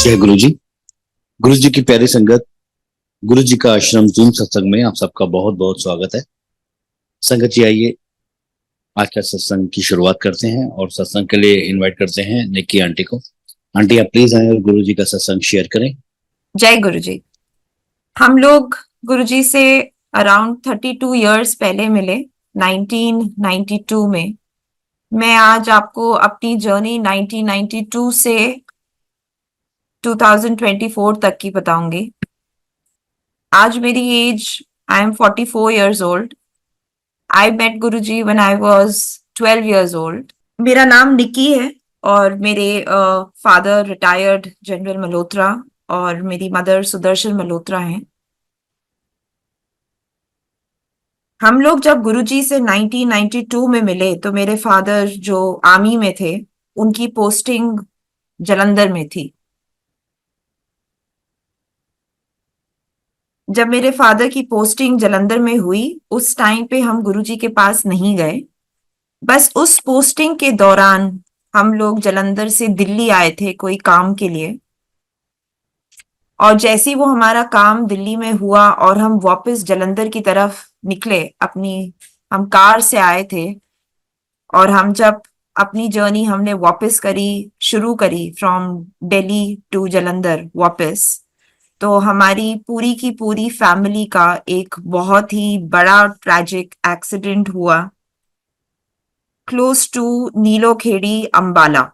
जय गुरु जी। गुरु जी की प्यारी संगत, गुरु जी का आश्रम जूम सत्संग में आप सबका बहुत बहुत स्वागत है। संगत जी आइए, आज का सत्संग की शुरुआत करते हैं और सत्संग के लिए इनवाइट करते हैं निक्की आंटी को। आंटी आप प्लीज आए और गुरु जी का सत्संग शेयर करें। जय गुरु जी। हम लोग गुरु जी से अराउंड 32 इयर्स पहले मिले, 1992 में। मैं आज आपको अपनी जर्नी 1992 से 2024 तक की बताऊंगी। आज मेरी age, I am 44 years old. I met Guru ji when I was 12 years old. मेरा नाम निक्की है और मेरे फादर रिटायर्ड जनरल मल्होत्रा और मेरी मदर सुदर्शन मल्होत्रा हैं। हम लोग जब गुरुजी से 1992 में मिले तो मेरे फादर जो आर्मी में थे, उनकी पोस्टिंग जालंधर में थी। जब मेरे फादर की पोस्टिंग जालंधर में हुई, उस टाइम पे हम गुरुजी के पास नहीं गए। बस उस पोस्टिंग के दौरान हम लोग जालंधर से दिल्ली आए थे कोई काम के लिए। और जैसे ही वो हमारा काम दिल्ली में हुआ और हम वापस जालंधर की तरफ निकले अपनी, हम कार से आए थे और हम जब अपनी जर्नी हमने वापस करी, शुरू करी फ्रॉम दिल्ली टू जालंधर वापस, तो हमारी पूरी की पूरी फैमिली का एक बहुत ही बड़ा ट्रैजिक एक्सीडेंट हुआ क्लोज टू नीलोखेड़ी अंबाला।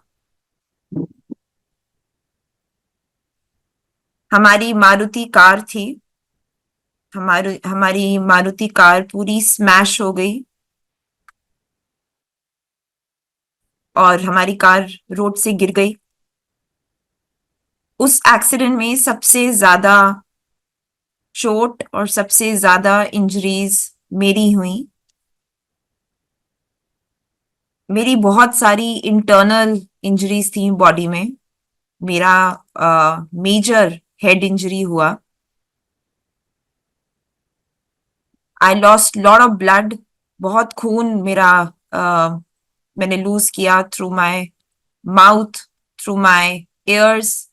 हमारी मारुति कार थी, हमारी हमारी मारुति कार पूरी स्मैश हो गई और हमारी कार रोड से गिर गई। उस एक्सीडेंट में सबसे ज्यादा चोट और सबसे ज्यादा इंजरीज मेरी हुई। मेरी बहुत सारी इंटरनल इंजरीज थी बॉडी में। मेरा मेजर हेड इंजरी हुआ। I lost lot of blood, बहुत खून मेरा मैंने लूज किया through my mouth, through my ears।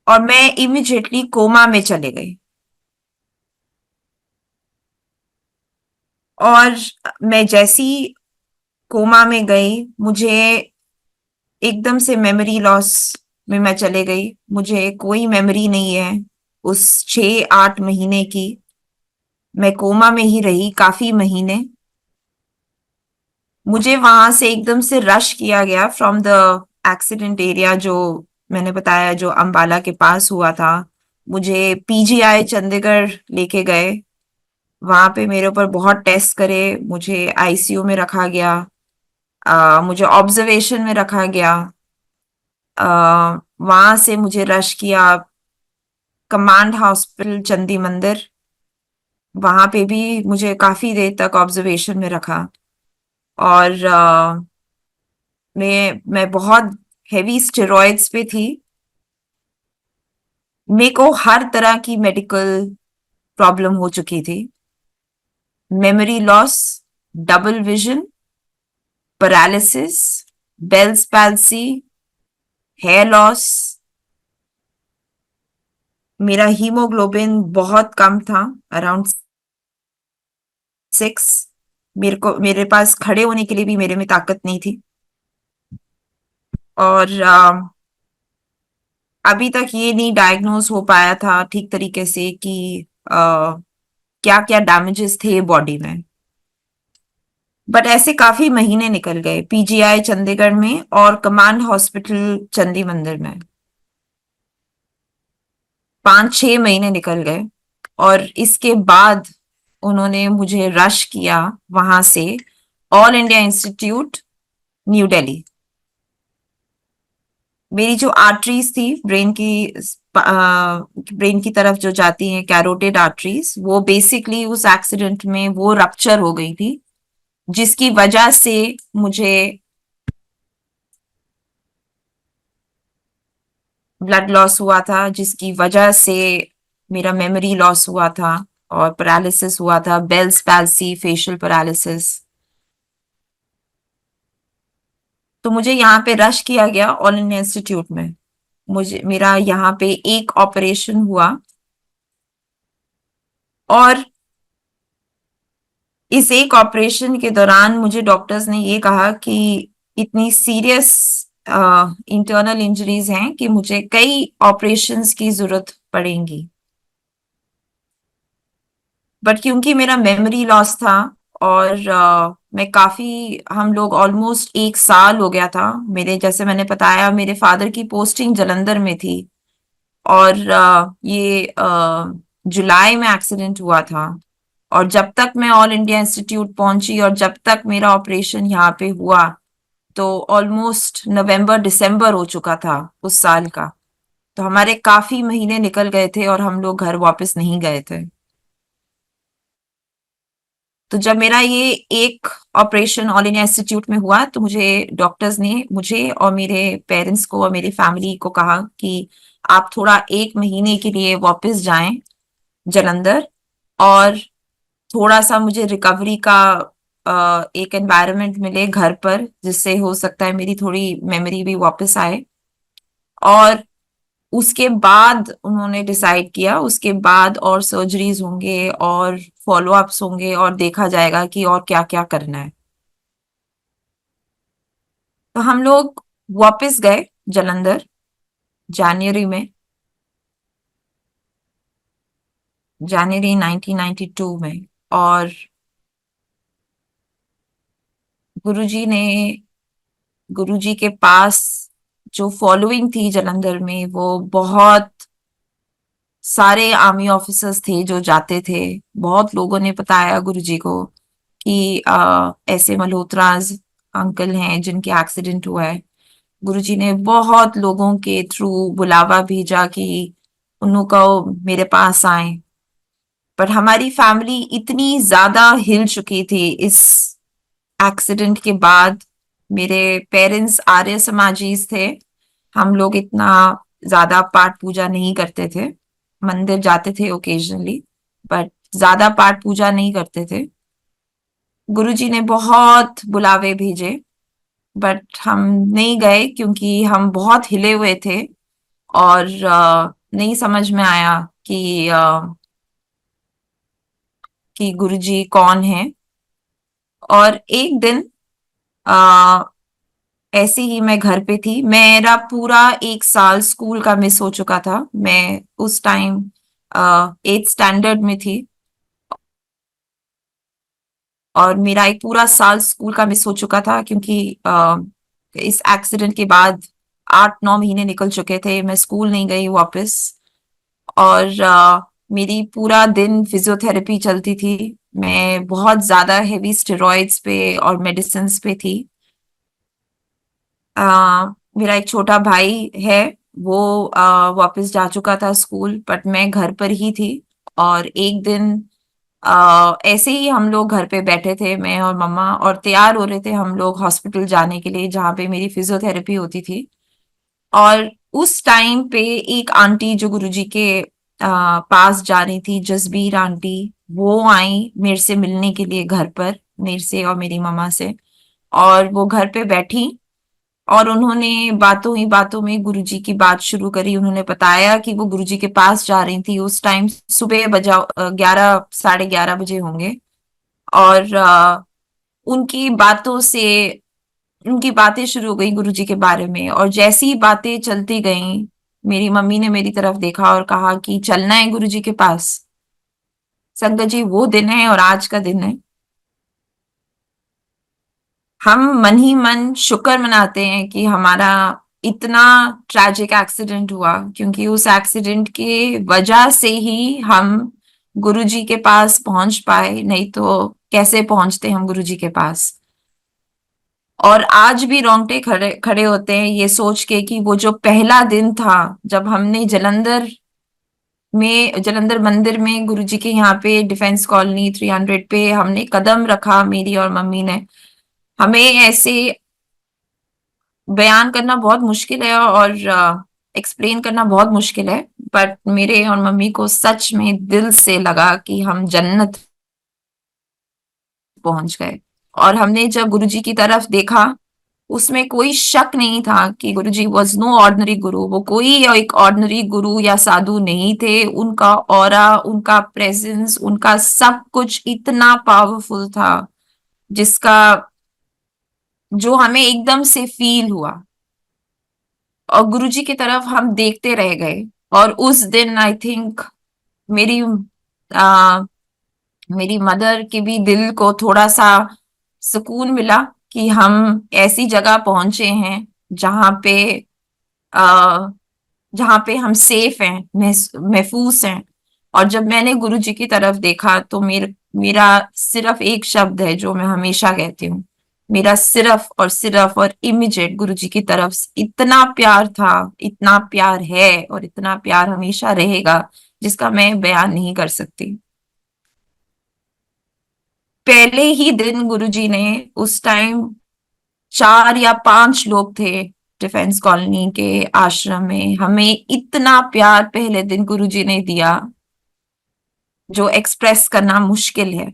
और मैं इमिजिएटली कोमा में चले गई। और मैं जैसी कोमा में गई, मुझे एकदम से मेमोरी लॉस में मैं चले गई। मुझे कोई मेमोरी नहीं है उस 6-8 महीने की। मैं कोमा में ही रही काफी महीने। मुझे वहां से एकदम से रश किया गया फ्रॉम द एक्सीडेंट एरिया, जो मैंने बताया जो अंबाला के पास हुआ था। मुझे पीजीआई चंडीगढ़ लेके गए। वहां पे मेरे ऊपर बहुत टेस्ट करे, मुझे आईसीयू में रखा गया, मुझे ऑब्जर्वेशन में रखा गया। वहां से मुझे रश किया कमांड हॉस्पिटल चंदी मंदिर। वहां पे भी मुझे काफी देर तक ऑब्जर्वेशन में रखा। और मैं बहुत हेवी स्टेरॉइड्स पे थी। मेरे को हर तरह की मेडिकल प्रॉब्लम हो चुकी थी। Memory loss, double vision, paralysis, Bell's palsy, hair loss. मेरा हीमोग्लोबिन बहुत कम था, अराउंड 6। मेरे पास खड़े होने के लिए भी मेरे में ताकत नहीं थी। और अभी तक ये नहीं डायग्नोज हो पाया था ठीक तरीके से कि क्या क्या डैमेजेस थे बॉडी में। बट ऐसे काफी महीने निकल गए पीजीआई चंडीगढ़ में और कमांड हॉस्पिटल चंदी मंदिर में। 5-6 महीने निकल गए और इसके बाद उन्होंने मुझे रश किया वहां से all India institute new Delhi. मेरी जो आर्टरीज थी ब्रेन की तरफ जो जाती हैं, कैरोटिड आर्टरीज, वो बेसिकली उस एक्सीडेंट में वो रप्चर हो गई थी, जिसकी वजह से मुझे ब्लड लॉस हुआ था, जिसकी वजह से मेरा मेमोरी लॉस हुआ था और पैरालिसिस हुआ था, बेल्स पैल्सी, फेशियल पैरालिसिस। तो मुझे यहाँ पे रश किया गया ऑल इंडिया इंस्टीट्यूट में। मेरा यहाँ पे एक ऑपरेशन हुआ, और इस एक ऑपरेशन के दौरान मुझे डॉक्टर्स ने ये कहा कि इतनी सीरियस इंटरनल इंजरीज हैं कि मुझे कई ऑपरेशंस की जरूरत पड़ेगी। बट क्योंकि मेरा मेमोरी लॉस था, और मैं काफी, हम लोग ऑलमोस्ट एक साल हो गया था मेरे, जैसे मैंने बताया मेरे फादर की पोस्टिंग जलंधर में थी, और ये जुलाई में एक्सीडेंट हुआ था। और जब तक मैं ऑल इंडिया इंस्टीट्यूट पहुंची और जब तक मेरा ऑपरेशन यहाँ पे हुआ, तो ऑलमोस्ट नवंबर दिसंबर हो चुका था उस साल का। तो हमारे काफी महीने निकल गए थे और हम लोग घर वापस नहीं गए थे। तो जब मेरा ये एक ऑपरेशन ऑल इंडिया इंस्टीट्यूट में हुआ, तो मुझे डॉक्टर्स ने, मुझे और मेरे पेरेंट्स को और मेरी फैमिली को कहा कि आप थोड़ा एक महीने के लिए वापस जाएं जलंधर, और थोड़ा सा मुझे रिकवरी का एक एनवायरनमेंट मिले घर पर, जिससे हो सकता है मेरी थोड़ी मेमोरी भी वापस आए। और उसके बाद उन्होंने डिसाइड किया, उसके बाद और सर्जरीज होंगे और फॉलो अप्स होंगे और देखा जाएगा कि और क्या क्या करना है। तो हम लोग वापस गए जलंधर जनवरी में, जनवरी 1992 में। और गुरुजी ने, गुरुजी के पास जो फॉलोइंग थी जलंधर में, वो बहुत सारे आर्मी ऑफिसर्स थे जो जाते थे। बहुत लोगों ने बताया गुरुजी को कि ऐसे मल्होत्रास अंकल हैं जिनके एक्सीडेंट हुआ है। गुरुजी ने बहुत लोगों के थ्रू बुलावा भेजा कि उन लोग को मेरे पास आए। पर हमारी फैमिली इतनी ज्यादा हिल चुकी थी इस एक्सीडेंट के बाद। मेरे पेरेंट्स आर्य समाजीज थे, हम लोग इतना ज्यादा पाठ पूजा नहीं करते थे, मंदिर जाते थे ओकेजनली, बट ज्यादा पाठ पूजा नहीं करते थे। गुरुजी ने बहुत बुलावे भेजे, बट हम नहीं गए क्योंकि हम बहुत हिले हुए थे, और नहीं समझ में आया कि गुरुजी कौन है। और एक दिन आ, ऐसे ही मैं घर पे थी, मेरा पूरा एक साल स्कूल का मिस हो चुका था। मैं उस टाइम 8th स्टैंडर्ड में थी, और मेरा एक पूरा साल स्कूल का मिस हो चुका था क्योंकि इस एक्सीडेंट के बाद 8-9 महीने निकल चुके थे, मैं स्कूल नहीं गई वापस। और मेरी पूरा दिन फिजियोथेरेपी चलती थी, मैं बहुत ज्यादा हेवी स्टेरॉइड्स पे और मेडिसिन पे थी। मेरा एक छोटा भाई है, वो वापस जा चुका था स्कूल, बट मैं घर पर ही थी। और एक दिन ऐसे ही हम लोग घर पे बैठे थे, मैं और मम्मा, और तैयार हो रहे थे हम लोग हॉस्पिटल जाने के लिए जहाँ पे मेरी फिजियोथेरेपी होती थी। और उस टाइम पे एक आंटी जो गुरुजी के पास जा रही थी, जसबीर आंटी, वो आई मेरे से मिलने के लिए घर पर, मेरे से और मेरी मम्मा से। और वो घर पे बैठी, और उन्होंने बातों ही बातों में गुरुजी की बात शुरू करी। उन्होंने बताया कि वो गुरुजी के पास जा रही थी, उस टाइम सुबह बजा 11, साढ़े 11 बजे होंगे। और उनकी बातों से, उनकी बातें शुरू हो गई गुरुजी के बारे में, और जैसी ही बातें चलती गईं, मेरी मम्मी ने मेरी तरफ देखा और कहा कि चलना है गुरुजी के पास। संगत जी, वो दिन है और आज का दिन है, हम मन ही मन शुक्र मनाते हैं कि हमारा इतना ट्रैजिक एक्सीडेंट हुआ, क्योंकि उस एक्सीडेंट के वजह से ही हम गुरुजी के पास पहुंच पाए, नहीं तो कैसे पहुंचते हम गुरुजी के पास। और आज भी रोंगटे खड़े खड़े होते हैं ये सोच के कि वो जो पहला दिन था जब हमने जलंधर मंदिर में गुरुजी के यहाँ पे डिफेंस कॉलोनी 300 पे हमने कदम रखा, मेरी और मम्मी ने। हमें ऐसे बयान करना बहुत मुश्किल है और एक्सप्लेन करना बहुत मुश्किल है, बट मेरे और मम्मी को सच में दिल से लगा कि हम जन्नत पहुंच गए। और हमने जब गुरुजी की तरफ देखा, उसमें कोई शक नहीं था कि गुरुजी वॉज नो ऑर्डिनरी गुरु। वो कोई एक ऑर्डिनरी गुरु या साधु नहीं थे। उनका ऑरा, उनका प्रेजेंस, उनका सब कुछ इतना पावरफुल था, जिसका जो हमें एकदम से फील हुआ, और गुरुजी की तरफ हम देखते रह गए। और उस दिन आई थिंक मेरी आ, मेरी मदर के भी दिल को थोड़ा सा सुकून मिला कि हम ऐसी जगह पहुंचे हैं जहां पे आ, जहां पे हम सेफ हैं, महफूज हैं। और जब मैंने गुरुजी की तरफ देखा तो मेरा सिर्फ एक शब्द है जो मैं हमेशा कहती हूँ, मेरा सिर्फ और इमीडिएट गुरुजी की तरफ से इतना प्यार था, इतना प्यार है और इतना प्यार हमेशा रहेगा, जिसका मैं बयान नहीं कर सकती। पहले ही दिन गुरुजी ने, उस टाइम 4 या 5 लोग थे डिफेंस कॉलोनी के आश्रम में, हमें इतना प्यार पहले दिन गुरुजी ने दिया जो एक्सप्रेस करना मुश्किल है।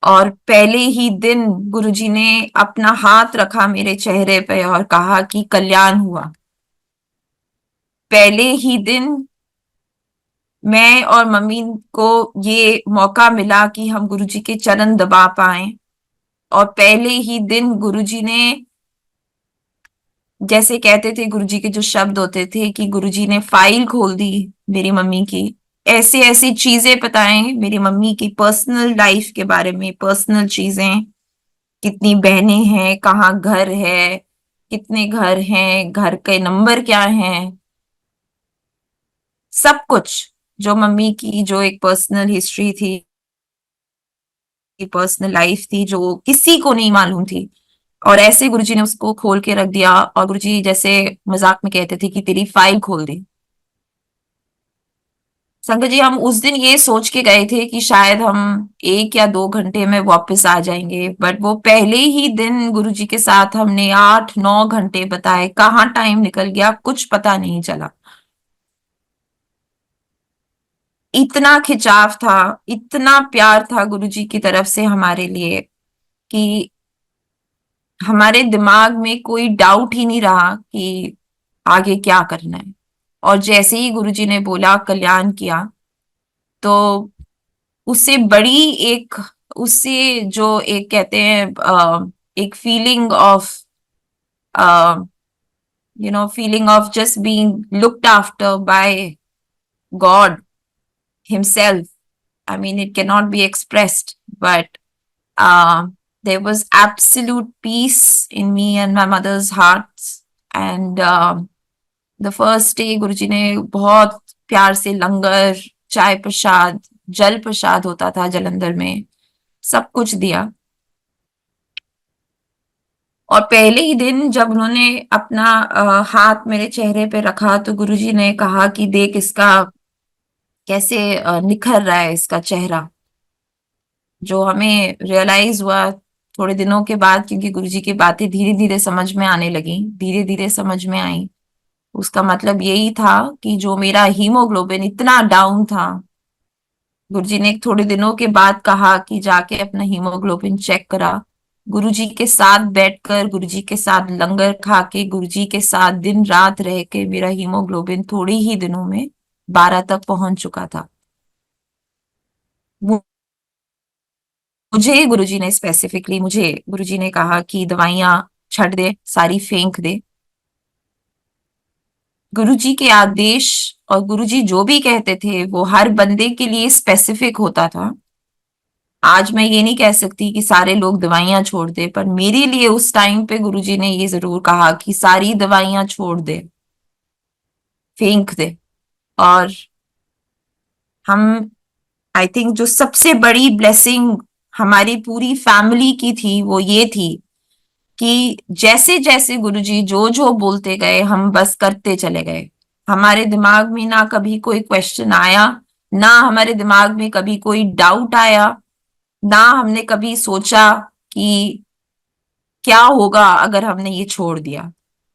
और पहले ही दिन गुरुजी ने अपना हाथ रखा मेरे चेहरे पे और कहा कि कल्याण हुआ। पहले ही दिन मैं और मम्मी को ये मौका मिला कि हम गुरुजी के चरण दबा पाए। और पहले ही दिन गुरुजी ने, जैसे कहते थे गुरुजी के जो शब्द होते थे कि गुरुजी ने फाइल खोल दी मेरी मम्मी की, ऐसी ऐसी चीजें बताएं मेरी मम्मी की पर्सनल लाइफ के बारे में, पर्सनल चीजें, कितनी बहनें हैं, कहाँ घर है, कितने घर हैं, घर के नंबर क्या हैं, सब कुछ जो मम्मी की जो एक पर्सनल हिस्ट्री थी, पर्सनल लाइफ थी, जो किसी को नहीं मालूम थी। और ऐसे गुरुजी ने उसको खोल के रख दिया, और गुरुजी जैसे मजाक में कहते थे कि तेरी फाइल खोल दे। संगत जी, हम उस दिन ये सोच के गए थे कि शायद हम 1 या 2 घंटे में वापस आ जाएंगे, बट वो पहले ही दिन गुरुजी के साथ हमने 8-9 घंटे बताए, कहाँ टाइम निकल गया कुछ पता नहीं चला। इतना खिंचाव था, इतना प्यार था गुरुजी की तरफ से हमारे लिए कि हमारे दिमाग में कोई डाउट ही नहीं रहा कि आगे क्या करना है। और जैसे ही गुरुजी ने बोला कल्याण किया, तो उससे बड़ी एक, उससे जो एक कहते हैं एक feeling of, feeling of just being looked after bye God himself, I mean it can not be expressed, but there was absolute peace in me and my mother's hearts. And the first day गुरुजी ने बहुत प्यार से लंगर, चाय प्रसाद, जल प्रसाद होता था जलंधर में, सब कुछ दिया। और पहले ही दिन जब उन्होंने अपना हाथ मेरे चेहरे पे रखा, तो गुरुजी ने कहा कि देख इसका कैसे निखर रहा है इसका चेहरा। जो हमें रियलाइज हुआ थोड़े दिनों के बाद, क्योंकि गुरुजी की बातें धीरे धीरे समझ में आने लगी, धीरे धीरे समझ में आई। उसका मतलब यही था कि जो मेरा हीमोग्लोबिन इतना डाउन था, गुरुजी ने थोड़े दिनों के बाद कहा कि जाके अपना हीमोग्लोबिन चेक करा। गुरुजी के साथ बैठकर, गुरुजी के साथ लंगर खा के, गुरुजी के साथ दिन रात रह के मेरा हीमोग्लोबिन थोड़े ही दिनों में 12 तक पहुंच चुका था। मुझे गुरुजी ने स्पेसिफिकली, मुझे गुरुजी ने कहा कि दवाइयां छੱਡ दे, सारी फेंक दे। गुरुजी के आदेश और गुरुजी जो भी कहते थे वो हर बंदे के लिए स्पेसिफिक होता था। आज मैं ये नहीं कह सकती कि सारे लोग दवाइयां छोड़ दे, पर मेरे लिए उस टाइम पे गुरुजी ने ये जरूर कहा कि सारी दवाइयां छोड़ दे, फेंक दे। और हम, आई थिंक जो सबसे बड़ी ब्लेसिंग हमारी पूरी फैमिली की थी वो ये थी कि जैसे जैसे गुरुजी जो जो बोलते गए हम बस करते चले गए। हमारे दिमाग में ना कभी कोई क्वेश्चन आया, ना हमारे दिमाग में कभी कोई डाउट आया, ना हमने कभी सोचा कि क्या होगा अगर हमने ये छोड़ दिया।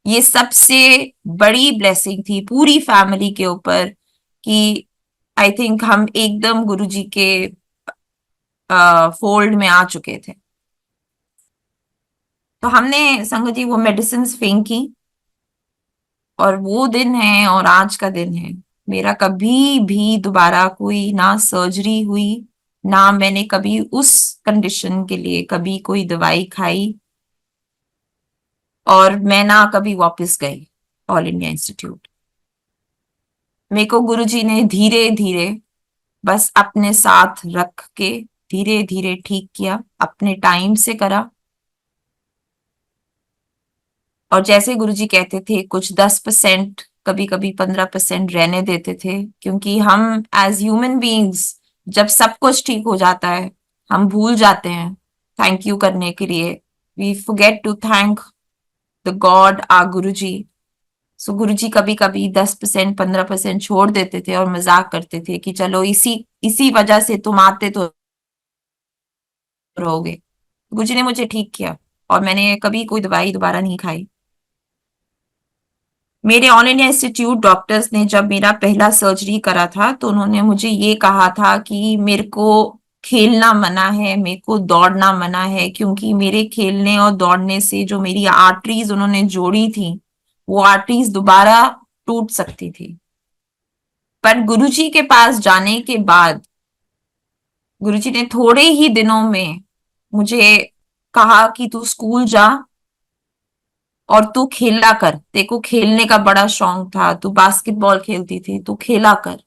ये सबसे बड़ी ब्लेसिंग थी पूरी फैमिली के ऊपर कि आई थिंक हम एकदम गुरुजी के फोल्ड में आ चुके थे। तो हमने संगत जी वो मेडिसिन फेंकी, और वो दिन है और आज का दिन है, मेरा कभी भी दोबारा कोई ना सर्जरी हुई, ना मैंने कभी उस कंडीशन के लिए कभी कोई दवाई खाई, और मैं ना कभी वापस गई ऑल इंडिया इंस्टीट्यूट। मेरे को गुरुजी ने धीरे धीरे बस अपने साथ रख के धीरे धीरे ठीक किया, अपने टाइम से करा। और जैसे गुरुजी कहते थे, कुछ 10%, कभी कभी 15% रहने देते थे, क्योंकि हम एज ह्यूमन बीइंग्स जब सब कुछ ठीक हो जाता है, हम भूल जाते हैं थैंक यू करने के लिए। We forget to thank the God uh Guruji. So Guruji कभी कभी 10% 15% छोड़ देते थे और मजाक करते थे कि चलो इसी इसी वजह से तुम आते तो रहोगे। गुरुजी ने मुझे ठीक किया और मैंने कभी कोई दवाई दोबारा नहीं खाई। मेरे ऑल इंडिया इंस्टीट्यूट डॉक्टर्स ने जब मेरा पहला सर्जरी करा था, तो उन्होंने मुझे ये कहा था कि मेरे को खेलना मना है, मेरे को दौड़ना मना है, क्योंकि मेरे खेलने और दौड़ने से जो मेरी आर्टरीज उन्होंने जोड़ी थी, वो आर्टरीज दोबारा टूट सकती थी। पर गुरुजी के पास जाने के बाद गुरुजी ने थोड़े ही दिनों में मुझे कहा कि तू स्कूल जा और तू खेला कर, तेरे को खेलने का बड़ा शौक था, तू बास्केटबॉल खेलती थी, तू खेला कर।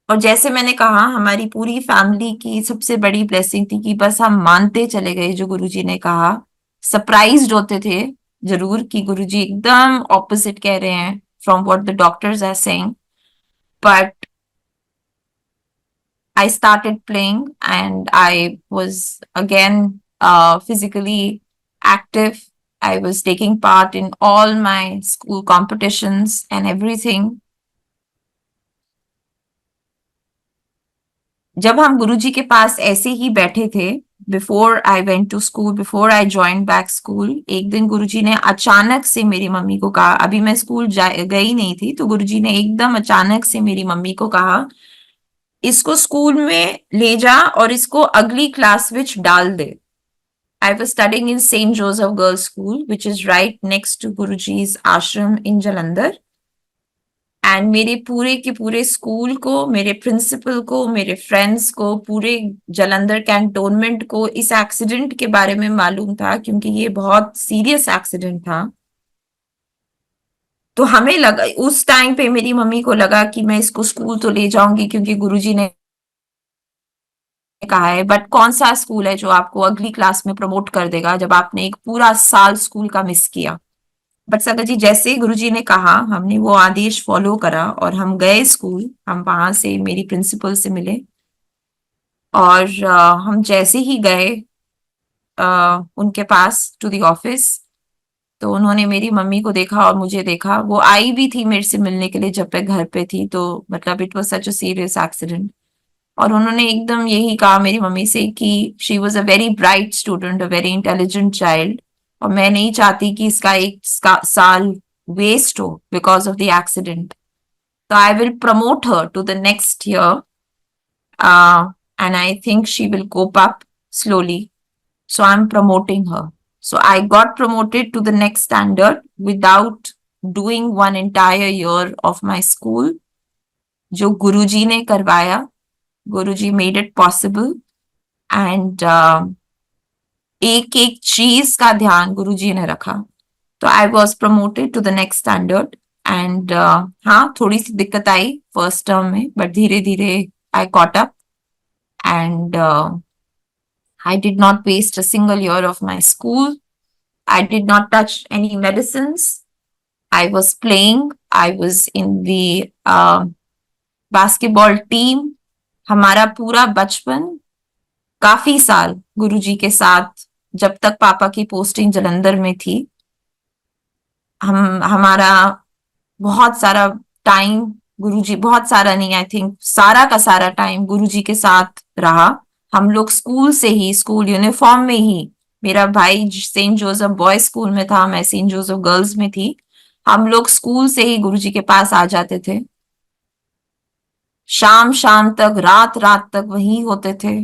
और जैसे मैंने कहा, हमारी पूरी फैमिली की सबसे बड़ी ब्लेसिंग थी कि बस हम मानते चले गए जो गुरुजी ने कहा। सरप्राइज्ड होते थे जरूर कि गुरुजी एकदम ऑपोजिट कह रहे हैं from what the doctors are saying, but I started playing and I was again physically active. I was taking part in all my school competitions and everything. जब हम गुरुजी के पास ऐसे ही बैठे थे, before I went to school, before I join back school, एक दिन गुरुजी ने अचानक से मेरी मम्मी को कहा, अभी मैं स्कूल गई नहीं थी, तो गुरुजी ने एकदम अचानक से मेरी मम्मी को कहा, इसको स्कूल में ले जा और इसको अगली क्लास विच डाल दे। I was studying in St. Joseph Girls School, which is right next to Guruji's ashram in Jalandhar. And मेरे पूरे के पूरे स्कूल को, मेरे प्रिंसिपल को, मेरे फ्रेंड्स को, पूरे जलंधर कैंटोनमेंट को इस एक्सीडेंट के बारे में मालूम था, क्योंकि ये बहुत सीरियस एक्सीडेंट था। तो हमें लगा, उस टाइम पे मेरी मम्मी को लगा कि मैं इसको स्कूल तो ले जाऊंगी क्योंकि गुरुजी ने कहा है, बट कौन सा स्कूल है जो आपको अगली क्लास में प्रमोट कर देगा जब आपने एक पूरा साल स्कूल का मिस किया। बट संगत जी, जैसे ही गुरुजी ने कहा, हमने वो आदेश फॉलो करा और हम गए स्कूल। हम वहां से मेरी प्रिंसिपल से मिले, और हम जैसे ही गए उनके पास टू द ऑफिस, तो उन्होंने मेरी मम्मी को देखा और मुझे देखा। वो आई भी थी मेरे से मिलने के लिए जब मैं घर पे थी, तो मतलब it was such a serious accident. और उन्होंने एकदम यही कहा मेरी मम्मी से कि she was a very bright student, a very intelligent child, और मैं नहीं चाहती कि इसका एक साल वेस्ट हो बिकॉज ऑफ द एक्सीडेंट। तो I will promote her to the next year, and I think she will cope up slowly, so I'm promoting her. So I got promoted to the next standard without doing one entire year of my school, जो गुरुजी ने करवाया। गुरुजी made it possible, and एक एक चीज का ध्यान गुरुजी ने रखा। तो I was promoted to the next standard, and हाँ, थोड़ी सी दिक्कत आई फर्स्ट टर्म में, बट धीरे धीरे I caught up, and I did not waste a single year of my school. I did not touch any medicines. I was playing. I was in the basketball team. हमारा पूरा बचपन, काफी साल गुरुजी के साथ, जब तक पापा की पोस्टिंग जलंधर में थी, हमारा बहुत सारा टाइम गुरुजी, बहुत सारा नहीं, आई थिंक सारा का सारा टाइम गुरुजी के साथ रहा। हम लोग स्कूल से ही, स्कूल यूनिफॉर्म में ही, मेरा भाई सेंट जोसेफ बॉयज स्कूल में था, मैं सेंट जोसेफ गर्ल्स में थी, हम लोग स्कूल से ही गुरुजी के पास आ जाते थे, शाम शाम तक, रात रात तक वही होते थे।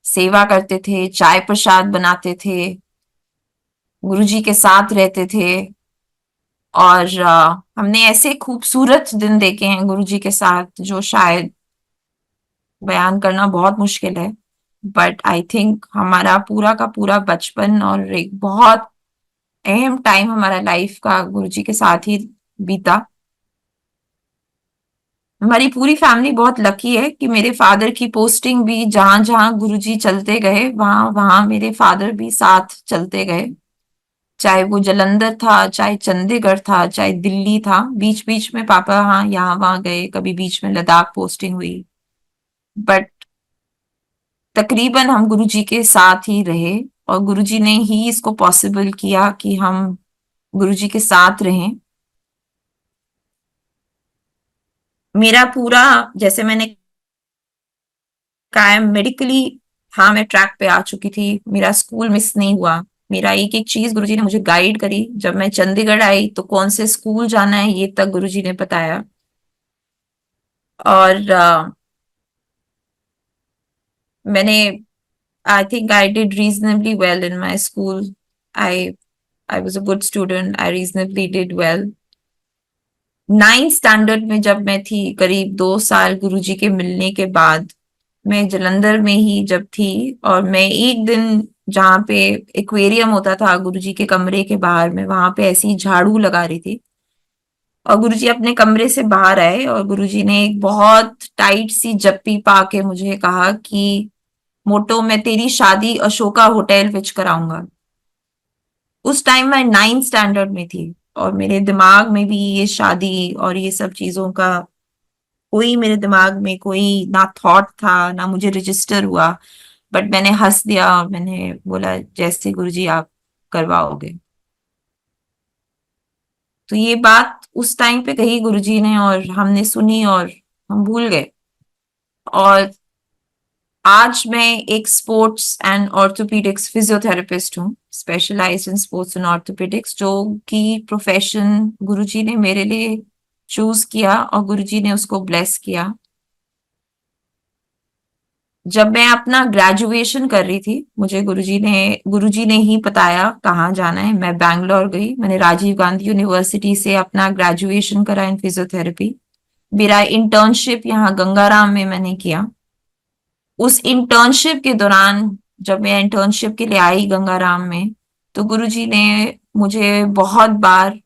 सेवा करते थे, चाय प्रसाद बनाते थे, गुरुजी के साथ रहते थे। और हमने ऐसे खूबसूरत दिन देखे हैं गुरुजी के साथ जो शायद बयान करना बहुत मुश्किल है। बट आई थिंक हमारा पूरा का पूरा बचपन और एक बहुत अहम टाइम हमारा लाइफ का गुरुजी के साथ ही बीता। हमारी पूरी फैमिली बहुत लकी है कि मेरे फादर की पोस्टिंग भी जहां जहां गुरुजी चलते गए वहां वहां मेरे फादर भी साथ चलते गए। चाहे वो जालंधर था, चाहे चंडीगढ़ था, चाहे दिल्ली था, बीच बीच में पापा हाँ यहाँ वहां गए, कभी बीच में लद्दाख पोस्टिंग हुई। बट तकरीबन हम गुरुजी के साथ ही रहे और गुरुजी ने ही इसको पॉसिबल किया कि हम गुरुजी के साथ रहें। मेरा पूरा, जैसे मैंने कहा, मेडिकली हाँ मैं ट्रैक पे आ चुकी थी, मेरा स्कूल मिस नहीं हुआ। मेरा एक एक चीज गुरुजी ने मुझे गाइड करी। जब मैं चंडीगढ़ आई तो कौन से स्कूल जाना है ये तक गुरुजी ने बताया। और मैंने, I think I did reasonably well in my school. I I was a good student, I reasonably did well. 9th standard में जब मैं थी, करीब 2 साल गुरुजी के मिलने के बाद, मैं जलंधर में ही जब थी और मैं एक दिन जहाँ पे एक्वेरियम होता था गुरुजी के कमरे के बाहर में, वहां पे ऐसी ही झाड़ू लगा रही थी और गुरुजी अपने कमरे से बाहर आए और गुरुजी ने एक बहुत टाइट सी जप्पी पा के मुझे कहा कि मोटो मैं तेरी शादी अशोका होटल विच कराऊंगा। उस टाइम मैं 9th स्टैंडर्ड में थी और मेरे दिमाग में भी ये शादी और ये सब चीजों का कोई, मेरे दिमाग में कोई ना थॉट था ना मुझे रजिस्टर हुआ। बट मैंने हंस दिया और मैंने बोला जैसे गुरुजी आप करवाओगे। तो ये बात उस टाइम पे कही गुरुजी ने और हमने सुनी और हम भूल गए। और आज मैं एक स्पोर्ट्स एंड ऑर्थोपेडिक्स फिजियोथेरेपिस्ट हूँ, specialised in sports and orthopaedics, जो कि प्रोफेशन गुरुजी ने मेरे लिए चूज किया और गुरुजी ने उसको ब्लेस किया। जब मैं अपना ग्रेजुएशन कर रही थी, मुझे गुरुजी ने ही बताया कहाँ जाना है। मैं बैंगलोर गई, मैंने राजीव गांधी यूनिवर्सिटी से अपना ग्रेजुएशन करा इन फिजियोथेरेपी। मेरा इंटर्नशिप यहाँ गंगाराम में मैंने किया। उस इंटर्नशिप के दौरान जब मैं इंटर्नशिप के लिए आई गंगाराम में, तो गुरुजी ने मुझे बहुत बार,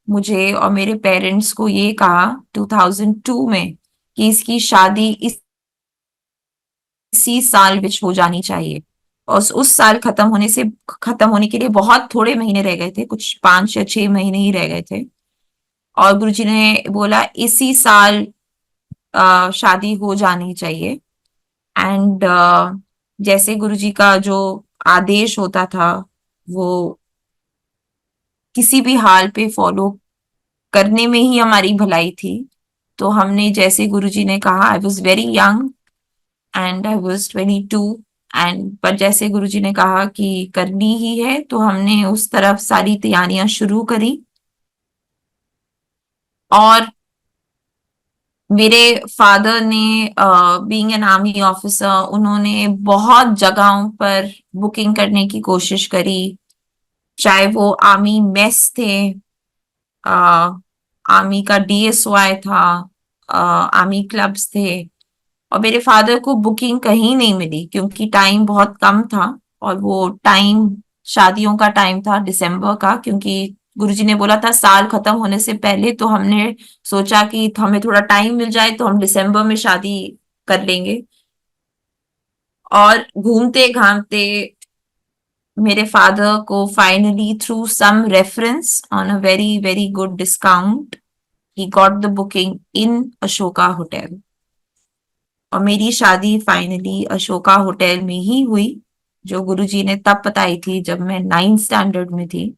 मुझे और मेरे पेरेंट्स को ये कहा 2002 में कि इसकी शादी इसी साल विच हो जानी चाहिए। और उस साल खत्म होने के लिए बहुत थोड़े महीने रह गए थे, कुछ 5 या 6 महीने ही रह गए थे। और गुरुजी ने बोला इसी साल शादी हो जानी चाहिए। एंड जैसे गुरुजी का जो आदेश होता था वो किसी भी हाल पे फॉलो करने में ही हमारी भलाई थी। तो हमने जैसे गुरुजी ने कहा, आई was very young and I was 22, and पर जैसे गुरुजी ने कहा कि करनी ही है तो हमने उस तरफ सारी तैयारियां शुरू करी। और मेरे फादर ने, बीइंग एन आर्मी ऑफिसर, उन्होंने बहुत जगहों पर बुकिंग करने की कोशिश करी। चाहे वो आर्मी मेस थे, आर्मी का डीएसवाई था, आर्मी क्लब्स थे। और मेरे फादर को बुकिंग कहीं नहीं मिली क्योंकि टाइम बहुत कम था और वो टाइम शादियों का टाइम था, दिसंबर का, क्योंकि गुरुजी ने बोला था साल खत्म होने से पहले। तो हमने सोचा कि हमें थोड़ा टाइम मिल जाए तो हम दिसंबर में शादी कर लेंगे। और घूमते घामते मेरे फादर को finally through some reference on a very very good discount he got the booking in Ashoka hotel. और मेरी शादी फाइनली अशोका होटल में ही हुई, जो गुरुजी ने तब बताई थी जब मैं 9th स्टैंडर्ड में थी,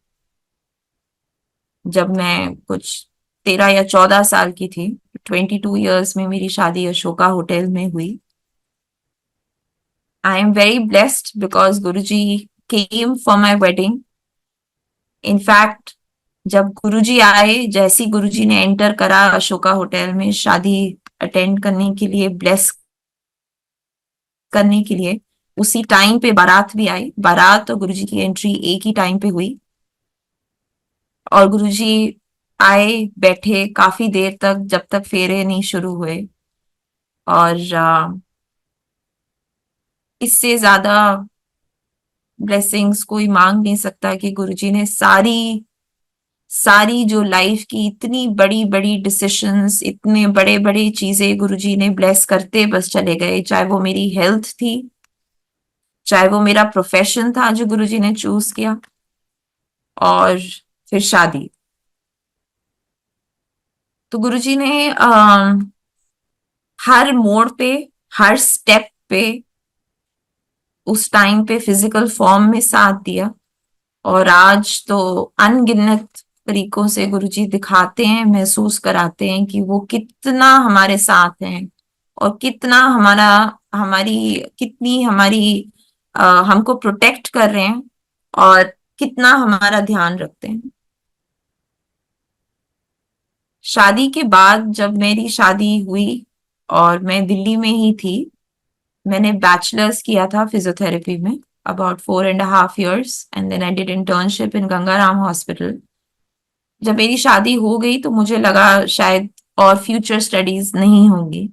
जब मैं कुछ 13 या 14 साल की थी। 22 years में मेरी शादी अशोका होटल में हुई। I am very blessed because Guruji came for my wedding. In fact जब गुरुजी आए, जैसी गुरुजी ने एंटर करा अशोका होटल में शादी अटेंड करने के लिए, ब्लेस करने के लिए, उसी टाइम पे बारात भी आई। बारात और गुरुजी की एंट्री एक ही टाइम पे हुई और गुरुजी आए, बैठे काफी देर तक, जब तक फेरे नहीं शुरू हुए। और इससे ज्यादा ब्लेसिंग्स कोई मांग नहीं सकता कि गुरुजी ने सारी सारी जो लाइफ की इतनी बड़ी बड़ी डिसीशंस, इतने बड़े बड़े चीजें गुरुजी ने ब्लेस करते बस चले गए। चाहे वो मेरी हेल्थ थी, चाहे वो मेरा प्रोफेशन था जो गुरुजी ने चूज किया, और फिर शादी। तो गुरुजी ने हर मोड़ पे, हर स्टेप पे, उस टाइम पे फिजिकल फॉर्म में साथ दिया। और आज तो अनगिनत तरीकों से गुरुजी दिखाते हैं, महसूस कराते हैं कि वो कितना हमारे साथ हैं और कितना हमारा हमारी कितनी हमारी हमको प्रोटेक्ट कर रहे हैं और कितना हमारा ध्यान रखते हैं। शादी के बाद, जब मेरी शादी हुई और मैं दिल्ली में ही थी, मैंने बैचलर्स किया था फिजियोथेरेपी में, about 4.5 years, and then I did internship in Gangaram hospital. जब मेरी शादी हो गई तो मुझे लगा शायद और फ्यूचर स्टडीज नहीं होंगी,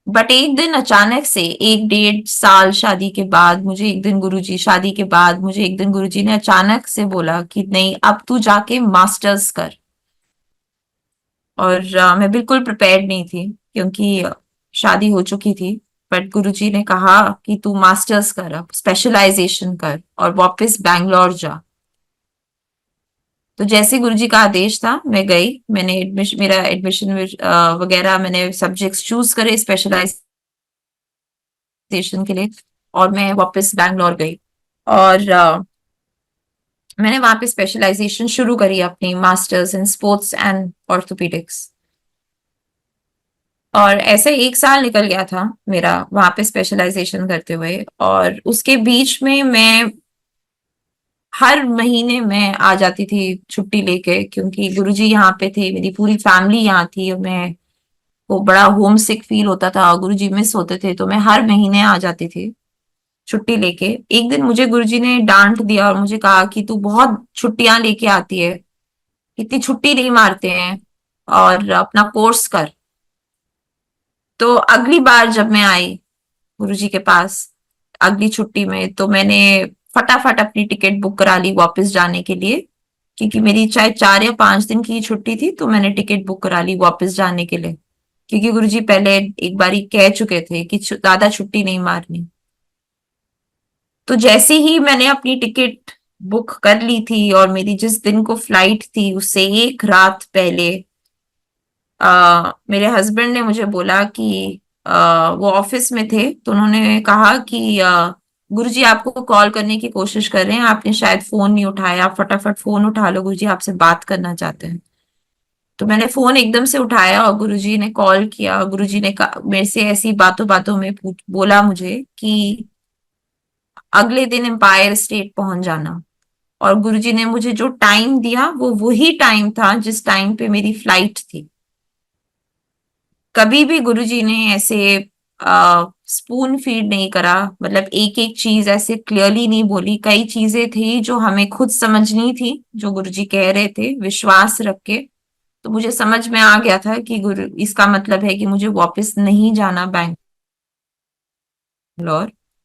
बट एक दिन अचानक से, 1 डेढ़ साल शादी के बाद, मुझे एक दिन गुरुजी शादी के बाद मुझे एक दिन गुरुजी ने अचानक से बोला कि नहीं, अब तू जाके मास्टर्स कर। और मैं बिल्कुल प्रिपेयर्ड नहीं थी क्योंकि शादी हो चुकी थी। बट गुरुजी ने कहा कि तू मास्टर्स कर, अब स्पेशलाइजेशन कर और वापस बैंगलोर जा। तो जैसे गुरुजी का आदेश था, मैं गई, मैंने एडमिशन, मेरा एडमिशन वगैरह, मैंने सब्जेक्ट्स चूज करे स्पेशलाइजेशन के लिए, और मैं वापस बैंगलोर गई। और मैंने वहां पे स्पेशलाइजेशन शुरू करी अपनी, masters in sports and orthopaedics. और ऐसे 1 साल निकल गया था मेरा वहां पे स्पेशलाइजेशन करते हुए, और उसके बीच में मैं हर महीने मैं आ जाती थी छुट्टी लेके, क्योंकि गुरुजी यहाँ पे थे, मेरी पूरी फैमिली यहाँ थी, और मैं वो बड़ा होम सिक फील होता था, गुरुजी मिस होते थे, तो मैं हर महीने आ जाती थी छुट्टी लेके। एक दिन मुझे गुरुजी ने डांट दिया और मुझे कहा कि तू बहुत छुट्टियां लेके आती है, इतनी छुट्टी नहीं मारते हैं, और अपना कोर्स कर। तो अगली बार जब मैं आई गुरुजी के पास अगली छुट्टी में, तो मैंने फटाफट अपनी टिकट बुक करा ली वापस जाने के लिए, क्योंकि मेरी चाहे 4 या 5 दिन की छुट्टी थी, तो मैंने टिकट बुक करा ली वापस जाने के लिए, क्योंकि गुरुजी पहले एक बारी कह चुके थे कि ज्यादा छुट्टी नहीं मारनी। तो जैसे ही मैंने अपनी टिकट बुक कर ली थी और मेरी जिस दिन को फ्लाइट थी उससे एक रात पहले मेरे हस्बैंड ने मुझे बोला कि वो ऑफिस में थे, तो उन्होंने कहा कि गुरुजी आपको कॉल करने की कोशिश कर रहे हैं, आपने शायद फोन नहीं उठाया, आप फटाफट फोन उठा लो, गुरुजी आपसे बात करना चाहते हैं। तो मैंने फोन एकदम से उठाया और गुरुजी ने कॉल किया। गुरुजी ने मेरे से ऐसी बातों बातों में बोला मुझे कि अगले दिन एम्पायर स्टेट पहुंच जाना। और गुरुजी ने मुझे जो टाइम दिया वो वही टाइम था जिस टाइम पे मेरी फ्लाइट थी। कभी भी गुरुजी ने ऐसे स्पून फीड नहीं करा, मतलब एक एक चीज ऐसे क्लियरली नहीं बोली। कई चीजें थी जो हमें खुद समझनी थी, जो गुरुजी कह रहे थे विश्वास रख के। तो मुझे समझ में आ गया था कि गुरु, इसका मतलब है कि मुझे वापस नहीं जाना बैंगलोर।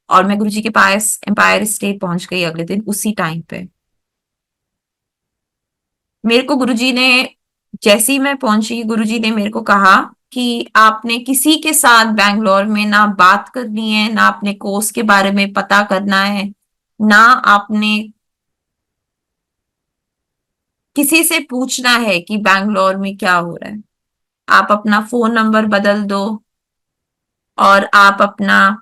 और मैं गुरुजी के पास एम्पायर स्टेट पहुंच गई अगले दिन उसी टाइम पे। मेरे को गुरुजी ने, जैसे ही मैं पहुंची, गुरुजी ने मेरे को कहा कि आपने किसी के साथ बैंगलोर में ना बात करनी है, ना अपने कोर्स के बारे में पता करना है, ना आपने किसी से पूछना है कि बैंगलोर में क्या हो रहा है। आप अपना फोन नंबर बदल दो और आप अपना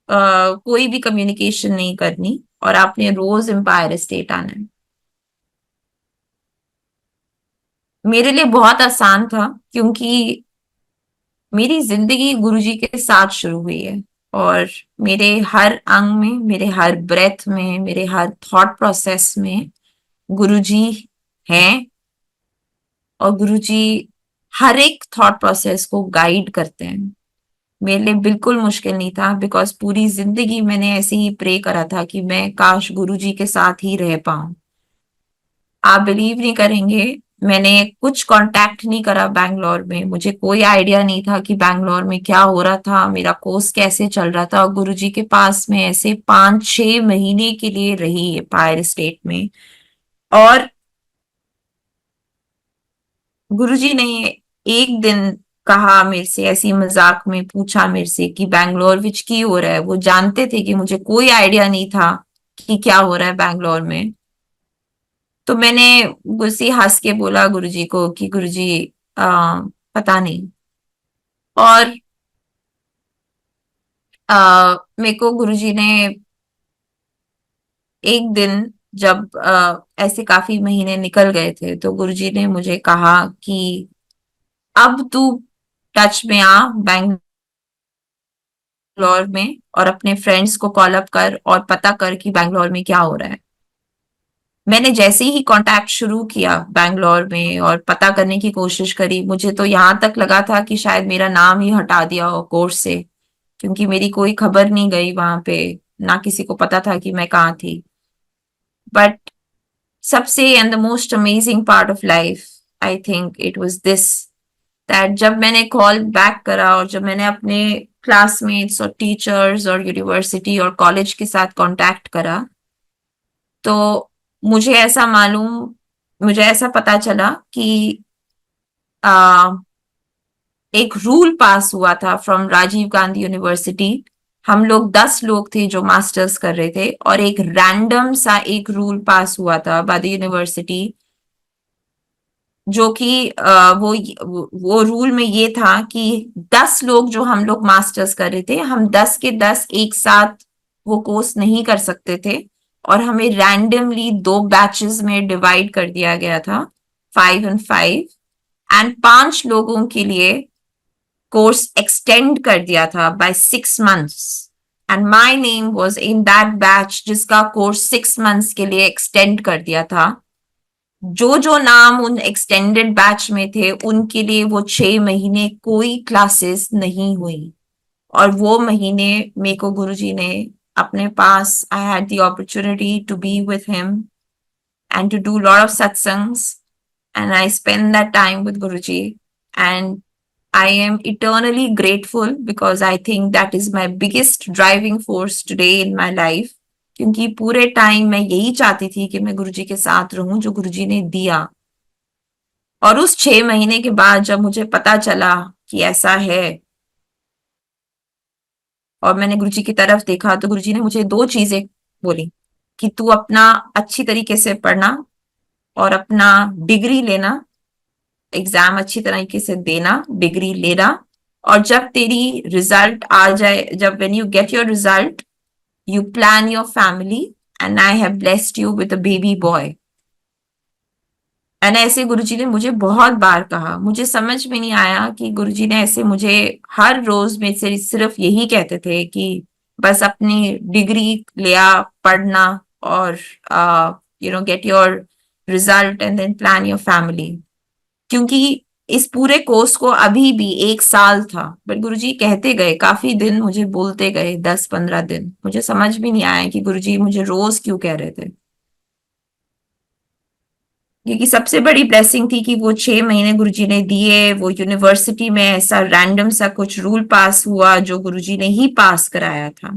कोई भी कम्युनिकेशन नहीं करनी, और आपने रोज एम्पायर स्टेट आना है। मेरे लिए बहुत आसान था, क्योंकि मेरी जिंदगी गुरुजी के साथ शुरू हुई है, और मेरे हर अंग में, मेरे हर ब्रेथ में, मेरे हर थॉट प्रोसेस में गुरुजी हैं। और गुरुजी हर एक थॉट प्रोसेस को गाइड करते हैं। मेरे लिए बिल्कुल मुश्किल नहीं था, बिकॉज पूरी जिंदगी मैंने ऐसे ही प्रे करा था कि मैं काश गुरुजी के साथ ही रह पाऊं। आप बिलीव नहीं करेंगे, मैंने कुछ कांटेक्ट नहीं करा बैंगलोर में। मुझे कोई आइडिया नहीं था कि बैंगलोर में क्या हो रहा था, मेरा कोर्स कैसे चल रहा था। और गुरुजी के पास में ऐसे 5-6 महीने के लिए रही एम्पायर स्टेट में। और गुरुजी ने एक दिन कहा मेरे से, ऐसी मजाक में पूछा मेरे से कि बैंगलोर विच की हो रहा है। वो जानते थे कि मुझे कोई आइडिया नहीं था कि क्या हो रहा है बैंगलोर में। तो मैंने गुस्से हंस के बोला गुरुजी को कि गुरुजी पता नहीं। और मेरे को गुरुजी ने एक दिन, जब ऐसे काफी महीने निकल गए थे, तो गुरुजी ने मुझे कहा कि अब तू टच में आ बैंगलोर में, और अपने फ्रेंड्स को कॉल अप कर और पता कर कि बैंगलोर में क्या हो रहा है। मैंने जैसे ही कांटेक्ट शुरू किया बैंगलोर में और पता करने की कोशिश करी, मुझे तो यहां तक लगा था कि शायद मेरा नाम ही हटा दिया हो कोर्स से, क्योंकि मेरी कोई खबर नहीं गई वहां पे, ना किसी को पता था कि मैं कहाँ थी। बट सबसे and the most amazing part of life, I think it was this, that जब मैंने कॉल बैक करा और जब मैंने अपने क्लासमेट्स और टीचर्स और यूनिवर्सिटी और कॉलेज के साथ कांटेक्ट करा, तो मुझे ऐसा मालूम मुझे ऐसा पता चला कि आ, एक रूल पास हुआ था फ्रॉम राजीव गांधी यूनिवर्सिटी। हम लोग 10 लोग थे जो मास्टर्स कर रहे थे, और एक रैंडम सा एक रूल पास हुआ था बाय द यूनिवर्सिटी, जो कि वो रूल में ये था कि 10 लोग जो हम लोग मास्टर्स कर रहे थे, हम 10 के 10 एक साथ वो कोर्स नहीं कर सकते थे, और हमें रैंडमली 2 बैचेस में डिवाइड कर दिया गया था, 5 and 5। एंड 5 लोगों के लिए कोर्स एक्सटेंड कर दिया था by 6 months। And my name was in that batch जिसका कोर्स 6 months के लिए एक्सटेंड कर दिया था। जो जो नाम उन एक्सटेंडेड बैच में थे, उनके लिए वो 6 महीने कोई क्लासेस नहीं हुई। और वो महीने मेरे को गुरुजी ने अपने पास, I had the opportunity to be with him and to do a lot of satsangs, and I spend that time with Guruji, and I am eternally grateful because I think that is my biggest driving force today in my life। क्योंकि पूरे time मैं यही चाहती थी कि मैं गुरुजी के साथ रहूं जो गुरुजी ने दिया। और उस 6 महीने के बाद जब मुझे पता चला कि ऐसा है, और मैंने गुरुजी की तरफ देखा, तो गुरुजी ने मुझे 2 चीजें बोली कि तू अपना अच्छी तरीके से पढ़ना और अपना डिग्री लेना, एग्जाम अच्छी तरीके से देना, डिग्री लेना। और जब तेरी रिजल्ट आ जाए, जब when you get your result, you plan your family, and I have blessed you with a baby boy. And ऐसे गुरुजी ने मुझे बहुत बार कहा। मुझे समझ में नहीं आया कि गुरुजी ने ऐसे मुझे हर रोज में से सिर्फ यही कहते थे कि बस अपनी डिग्री लिया, पढ़ना, और get your result and then plan your family. क्योंकि इस पूरे कोर्स को अभी भी 1 साल था, बट गुरुजी कहते गए काफी दिन, मुझे बोलते गए 10-15 दिन। मुझे समझ भी नहीं आया कि गुरुजी मुझे रोज क्यों कह रहे थे। क्योंकि सबसे बड़ी ब्लेसिंग थी कि वो 6 महीने गुरुजी ने दिए। वो यूनिवर्सिटी में ऐसा रैंडम सा कुछ रूल पास हुआ जो गुरुजी ने ही पास कराया था।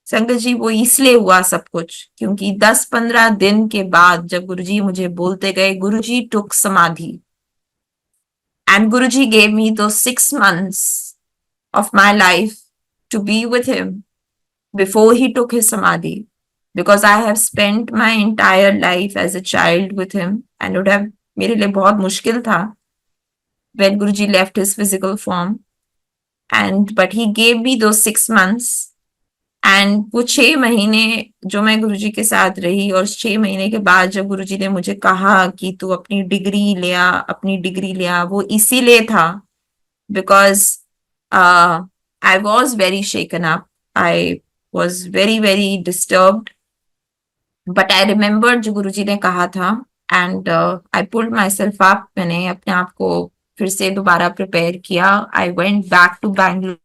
संगत जी, वो इसलिए हुआ सब कुछ क्योंकि 10-15 दिन के बाद जब गुरुजी मुझे बोलते गए, गुरुजी टुक समाधि। And Guruji gave me those 6 months of my life to be with him before he took his samadhi. Because I have spent my entire life as a child with him, and would have मेरे लिए बहुत मुश्किल था when Guruji left his physical form. And but he gave me those 6 months, and वो 6 महीने जो मैं गुरुजी के साथ रही, और 6 महीने के बाद जब गुरुजी ने मुझे कहा कि तू अपनी डिग्री लिया, वो इसीलिए था because I was very shaken up, I was very very disturbed. But I remember जो गुरुजी ने कहा था, and I pulled myself up. मैंने अपने आप को फिर से दोबारा प्रिपेयर किया। I went back to Bangalore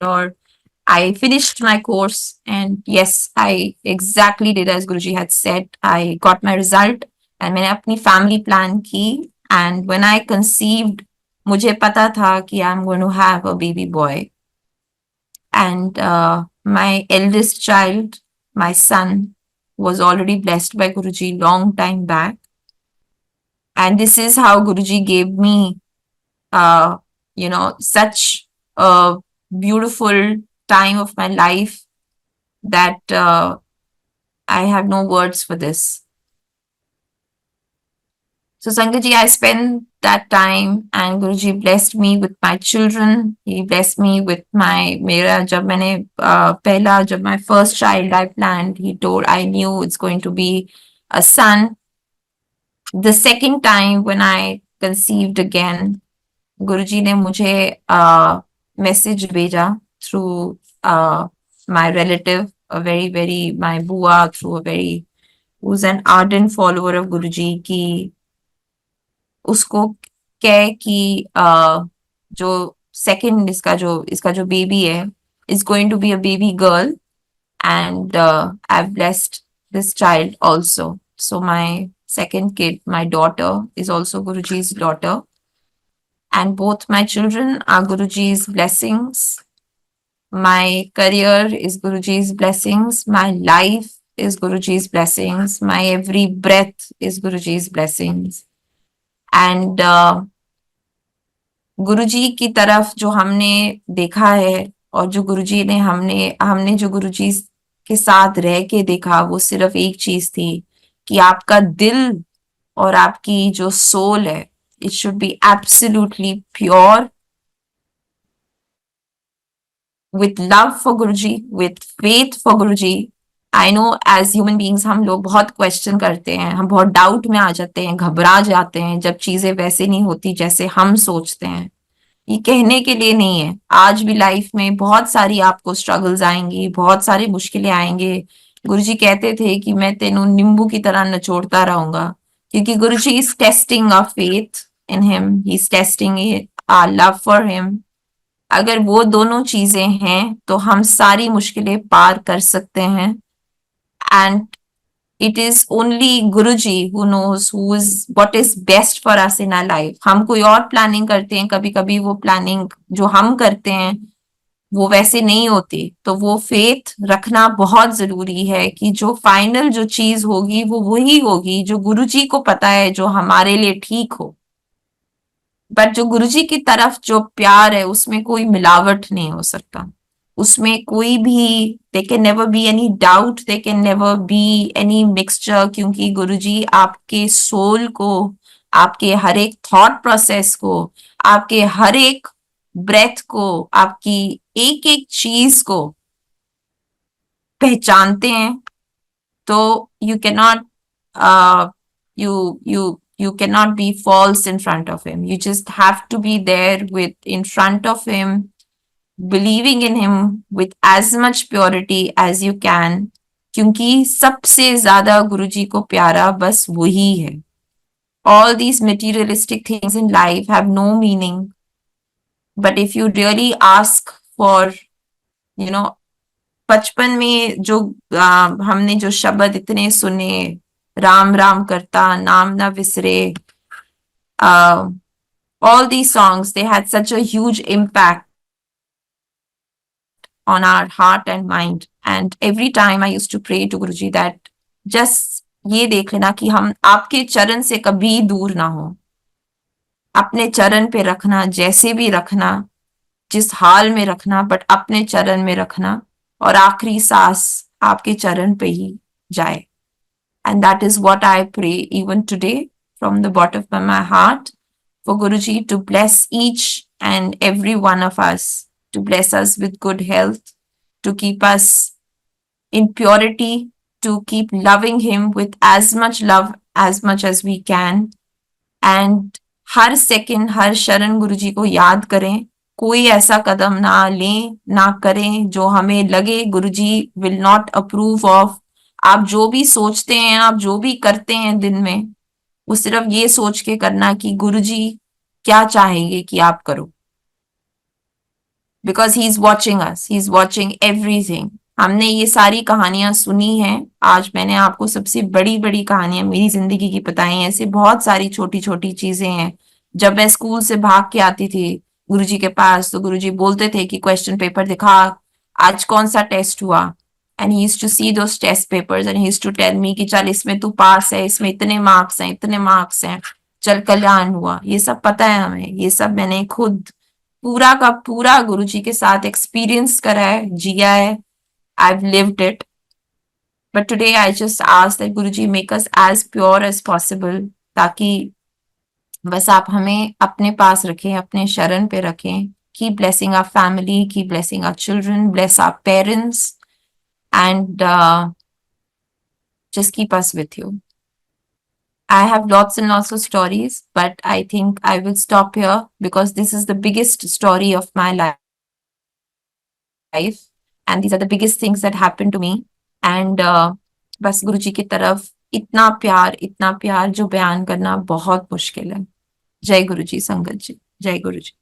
or I finished my course, and yes, I exactly did as Guruji had said. I got my result and मैंने अपनी family plan की, and when I conceived, मुझे पता था कि I'm going to have a baby boy, and my eldest child, my son, was already blessed by Guruji long time back, and this is how Guruji gave me, uh, such a beautiful time of my life that I have no words for this. So Sangaji, I spent that time and Guruji blessed me with my children. He blessed me with my my first child I planned, I knew it's going to be a son. The second time when I conceived again, Guruji ने मुझे message भेजा through my relative, a very my bua, through a very who's an ardent follower of Guruji, कि उसको कहे कि जो second इसका जो बेबी है is going to be a baby girl, and I've blessed this child also. So my second kid, my daughter, is also Guruji's daughter, and both my children are Guruji's blessings. My career is Guruji's blessings. My life is Guruji's blessings. My every breath is Guruji's blessings. And गुरुजी की तरफ जो हमने देखा है, और जो गुरुजी ने हमने जो गुरुजी के साथ रह के देखा, वो सिर्फ एक चीज थी कि आपका दिल और आपकी जो सोल है, it should be absolutely pure, with love for Guruji, with faith for Guruji. I know as human beings हम लोग बहुत क्वेश्चन करते हैं, हम बहुत डाउट में आ जाते हैं, घबरा जाते हैं जब चीजें वैसे नहीं होती जैसे हम सोचते हैं. ये कहने के लिए नहीं है, आज भी लाइफ में बहुत सारी आपको स्ट्रगल्स आएंगी, बहुत सारी मुश्किलें आएंगे. गुरुजी कहते थे कि मैं तेनू नींबू की तरह नचोड़ता रहूंगा, क्योंकि Guruji is testing our faith in him, he is testing our love for him. अगर वो दोनों चीजें हैं तो हम सारी मुश्किलें पार कर सकते हैं. And it is only Guruji who knows what is best for us in our life. हम कोई और प्लानिंग करते हैं, कभी कभी वो प्लानिंग जो हम करते हैं वो वैसे नहीं होती. तो वो फेथ रखना बहुत जरूरी है कि जो फाइनल जो चीज होगी वो वही होगी जो गुरुजी को पता है जो हमारे लिए ठीक हो. बट जो गुरुजी की तरफ जो प्यार है उसमें कोई मिलावट नहीं हो सकता, उसमें कोई भी they can never be any doubt, they can never be any mixture, क्योंकि गुरुजी आपके सोल को, आपके हर एक थॉट प्रोसेस को, आपके हर एक ब्रेथ को, आपकी एक एक चीज को पहचानते हैं. तो you can not you cannot be false in front of him. You just have to be there in front of him, believing in him with as much purity as you can, क्योंकि सबसे ज्यादा गुरुजी को प्यारा बस वही है. All these materialistic things in life have no meaning, but if you really ask for, बचपन में जो हमने जो शब्द इतने सुने, राम राम करता नाम ना विसरे, all these songs, they had such a huge impact on our heart and mind. And every time I used to pray to Guruji that just ये देख लेना कि हम आपके चरण से कभी दूर ना हो, अपने चरण पे रखना, जैसे भी रखना, जिस हाल में रखना, बट अपने चरण में रखना, और आखिरी सांस आपके चरण पे ही जाए. And that is what I pray even today from the bottom of my heart, for Guruji to bless each and every one of us, to bless us with good health, to keep us in purity, to keep loving him with as much love as much as we can. And हर second, हर शरण गुरुजी को याद करें, कोई ऐसा कदम ना लें, ना करें जो हमें लगे गुरुजी विल नॉट अप्रूव ऑफ. आप जो भी सोचते हैं, आप जो भी करते हैं दिन में, वो सिर्फ ये सोच के करना कि गुरुजी क्या चाहेंगे कि आप करो. Because he is watching us, he is watching everything. हमने ये सारी कहानियां सुनी हैं। आज मैंने आपको सबसे बड़ी बड़ी कहानियां मेरी जिंदगी की बताई हैं। ऐसे बहुत सारी छोटी छोटी चीजें हैं। जब मैं स्कूल से भाग के आती थी गुरुजी के पास, तो गुरुजी बोलते थे कि क्वेश्चन पेपर दिखा, आज कौन सा टेस्ट हुआ। And he used to see those test papers and he used to tell me कि चल इसमें तू पास है, इसमें इतने मार्क्स हैं, इतने मार्क्स हैं, चल कल्याण हुआ। ये सब पता है हमें, ये सब मैंने खुद पूरा का पूरा गुरुजी के साथ एक्सपीरियंस करा है, जिया है। I've lived it. But today I just ask that Guruji make us as pure as possible, ताकि बस आप हमें अपने पास रखें, अपने शरण पे रखें। Keep blessing our family, keep blessing our children, bless our parents, and just keep us with you. I have lots and lots of stories, but I think I will stop here because this is the biggest story of my life. And these are the biggest things that happened to me. And बस गुरुजी की तरफ इतना प्यार जो बयान करना बहुत मुश्किल है। जय गुरुजी संगत जी, जय गुरुजी।